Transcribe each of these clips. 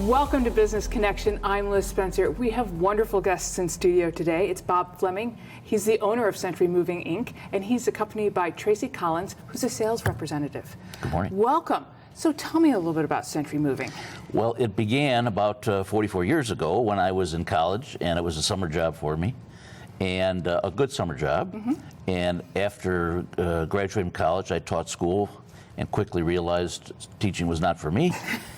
Welcome to Business Connection. I'm Liz Spencer. We have wonderful guests in studio today. It's Bob Fleming. He's the owner of Century Moving, Inc., and he's accompanied by Tracy Collins, who's a sales representative. Good morning. Welcome. So tell me a little bit about Century Moving. Well, it began about 44 years ago when I was in college, and it was a summer job for me, and a good summer job. Mm-hmm. And after graduating from college, I taught school and quickly realized teaching was not for me.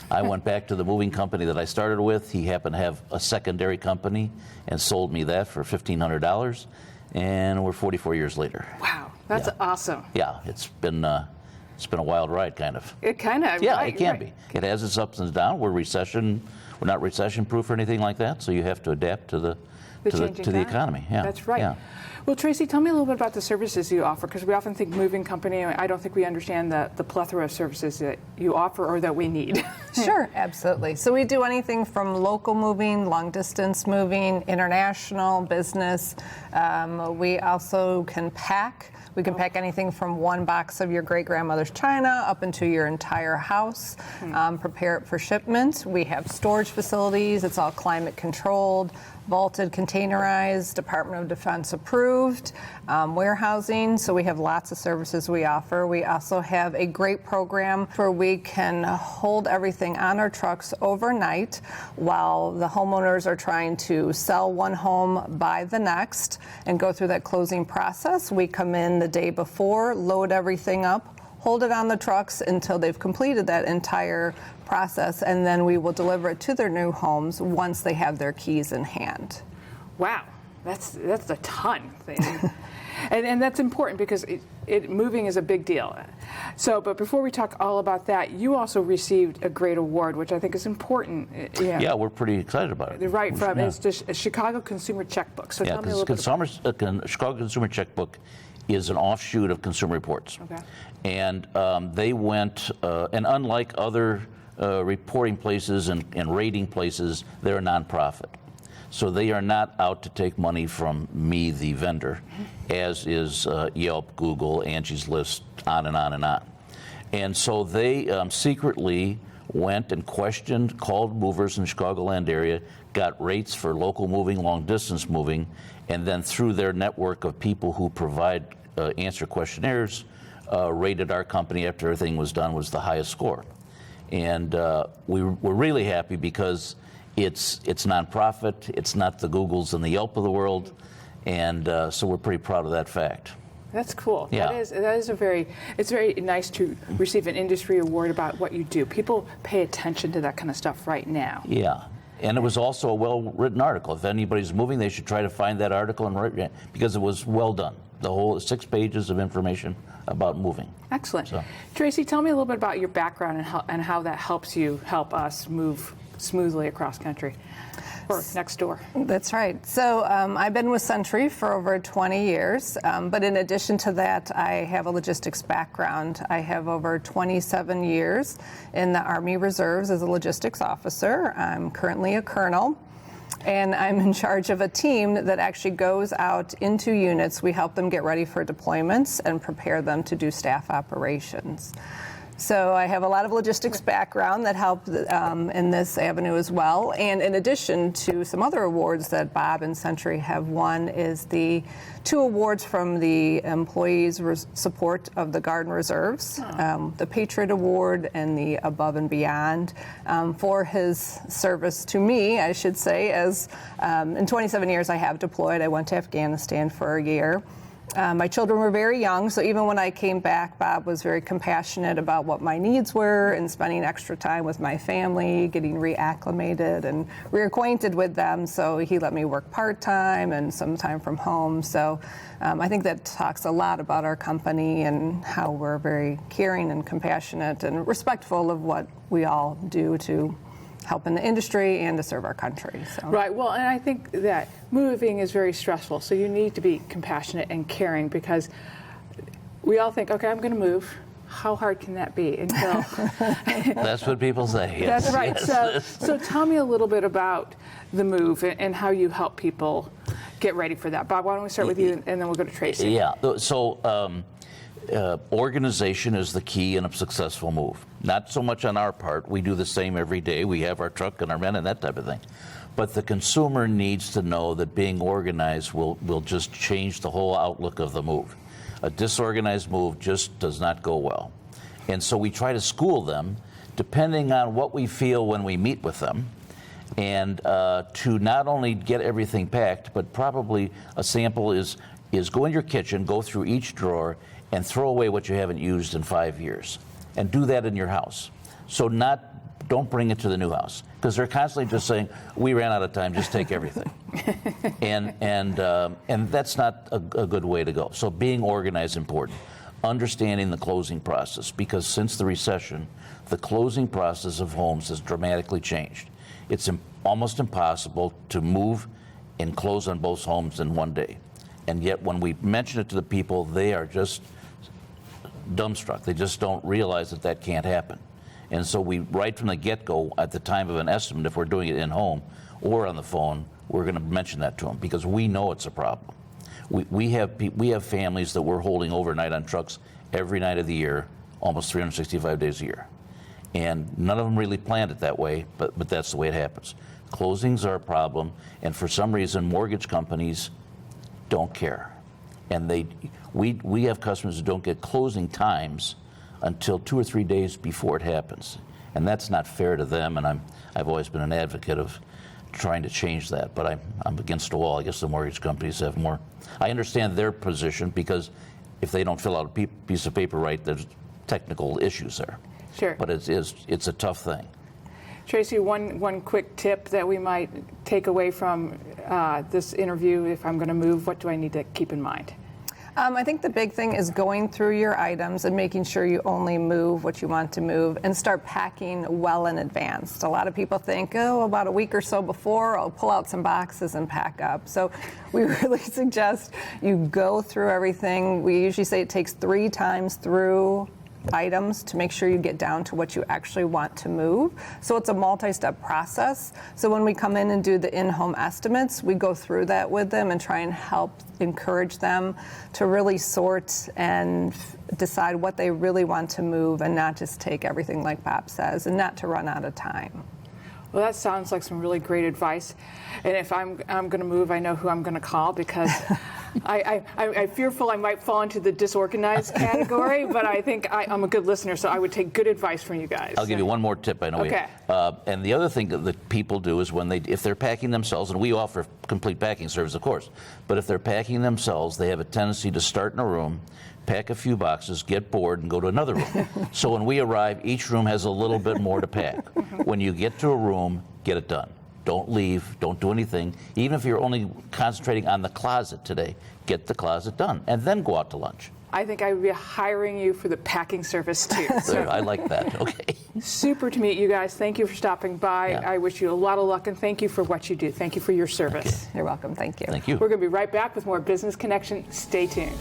I went back to the moving company that I started with. He happened to have a secondary company and sold me that for $1,500, and we're 44 years later. Wow, that's awesome. Yeah, it's been a wild ride, kind of. It kind of. Yeah, right, it can right. be. It has its ups and downs. We're not recession-proof or anything like that, so you have to adapt to the economy. Yeah, that's right. Yeah. Well, Tracy, tell me a little bit about the services you offer, because we often think moving company, I don't think we understand the plethora of services that you offer or that we need. Sure, absolutely. So we do anything from local moving, long distance moving, international, business. We also can pack. We can pack anything from one box of your great-grandmother's china up into your entire house, prepare it for shipment. We have storage facilities. It's all climate controlled, vaulted, containerized, Department of Defense approved, warehousing. So we have lots of services we offer. We also have a great program where we can hold everything on our trucks overnight while the homeowners are trying to sell one home, buy the next, and go through that closing process. We come in the day before, load everything up, hold it on the trucks until they've completed that entire process, and then we will deliver it to their new homes once they have their keys in hand. Wow, that's a ton. and that's important because moving is a big deal. So, but before we talk all about that, you also received a great award, which I think is important. Yeah, we're pretty excited about it. Right, it's just a Chicago Consumer Checkbook. So tell me a little bit about Chicago Consumer Checkbook is an offshoot of Consumer Reports. Okay. And they went, and unlike other reporting places and rating places, they're a nonprofit. So they are not out to take money from me, the vendor, as is Yelp, Google, Angie's List, on and on and on. And so they secretly went and called movers in the Chicagoland area, got rates for local moving, long distance moving, and then through their network of people who provide answer questionnaires, rated our company after everything was done was the highest score. And we're really happy because it's nonprofit, it's not the Googles and the Yelp of the world, and so we're pretty proud of that fact. That's cool. Yeah. It's very nice to receive an industry award about what you do. People pay attention to that kind of stuff right now. Yeah. And it was also a well-written article. If anybody's moving, they should try to find that article and write it, because it was well done. The whole 6 pages of information about moving. Excellent. So. Tracy, tell me a little bit about your background and how that helps us move smoothly across country or next door. That's right. So I've been with Century for over 20 years, but in addition to that, I have a logistics background. I have over 27 years in the Army Reserves as a logistics officer. I'm currently a colonel, and I'm in charge of a team that actually goes out into units. We help them get ready for deployments and prepare them to do staff operations. So I have a lot of logistics background that helped in this avenue as well. And in addition to some other awards that Bob and Century have won is the 2 awards from the Employees Support of the Guard and Reserves, the Patriot Award and the Above and Beyond, for his service to me, I should say, as in 27 years I have deployed. I went to Afghanistan for a year. My children were very young, so even when I came back, Bob was very compassionate about what my needs were and spending extra time with my family, getting reacclimated and reacquainted with them. So he let me work part-time and some time from home. So I think that talks a lot about our company and how we're very caring and compassionate and respectful of what we all do to help in the industry and to serve our country. So. Right. Well, and I think that moving is very stressful. So you need to be compassionate and caring, because we all think, okay, I'm going to move. How hard can that be? Until That's what people say. Yes. That's right. Yes. So tell me a little bit about the move and how you help people get ready for that. Bob, why don't we start with you, and then we'll go to Tracy. Yeah. So Organization is the key in a successful move. Not so much on our part. We do the same every day. We have our truck and our men and that type of thing. But the consumer needs to know that being organized will just change the whole outlook of the move. A disorganized move just does not go well. And so we try to school them, depending on what we feel when we meet with them, and to not only get everything packed, but probably a sample is go in your kitchen, go through each drawer, and throw away what you haven't used in 5 years. And do that in your house. So don't bring it to the new house, because they're constantly just saying, we ran out of time, just take everything. and that's not a good way to go. So being organized is important. Understanding the closing process, because since the recession, the closing process of homes has dramatically changed. It's almost impossible to move and close on both homes in one day. And yet when we mention it to the people, they are just dumbstruck. They just don't realize that that can't happen. And so we, right from the get-go, at the time of an estimate, if we're doing it in home or on the phone, we're going to mention that to them, because we know it's a problem. We have families that we're holding overnight on trucks every night of the year, almost 365 days a year. And none of them really planned it that way, but that's the way it happens. Closings are a problem, and for some reason, mortgage companies don't care. And we have customers who don't get closing times until 2 or 3 days before it happens. And that's not fair to them, and I've always been an advocate of trying to change that, but I'm against the wall. I guess the mortgage companies have more. I understand their position, because if they don't fill out a piece of paper right, there's technical issues there. Sure. But it's a tough thing. Tracy, one quick tip that we might take away from this interview: if I'm going to move, what do I need to keep in mind? I think the big thing is going through your items and making sure you only move what you want to move, and start packing well in advance. A lot of people think, oh, about a week or so before, I'll pull out some boxes and pack up. So we really suggest you go through everything. We usually say it takes 3 times through items to make sure you get down to what you actually want to move. So it's a multi-step process. So when we come in and do the in-home estimates, we go through that with them and try and help encourage them to really sort and decide what they really want to move, and not just take everything like Bob says, and not to run out of time. Well, that sounds like some really great advice. And if I'm going to move, I know who I'm going to call, because I'm fearful I might fall into the disorganized category, but I think I'm a good listener, so I would take good advice from you guys. I'll give you one more tip. I know. Okay. And the other thing that people do is if they're packing themselves, and we offer complete packing service, of course, but if they're packing themselves, they have a tendency to start in a room, pack a few boxes, get bored, and go to another room. So when we arrive, each room has a little bit more to pack. When you get to a room, get it done. Don't leave. Don't do anything. Even if you're only concentrating on the closet today, get the closet done, and then go out to lunch. I think I would be hiring you for the packing service too. So. I like that. Okay. Super to meet you guys. Thank you for stopping by. Yeah. I wish you a lot of luck, and thank you for what you do. Thank you for your service. You're welcome. Thank you. Thank you. We're going to be right back with more Business Connection. Stay tuned.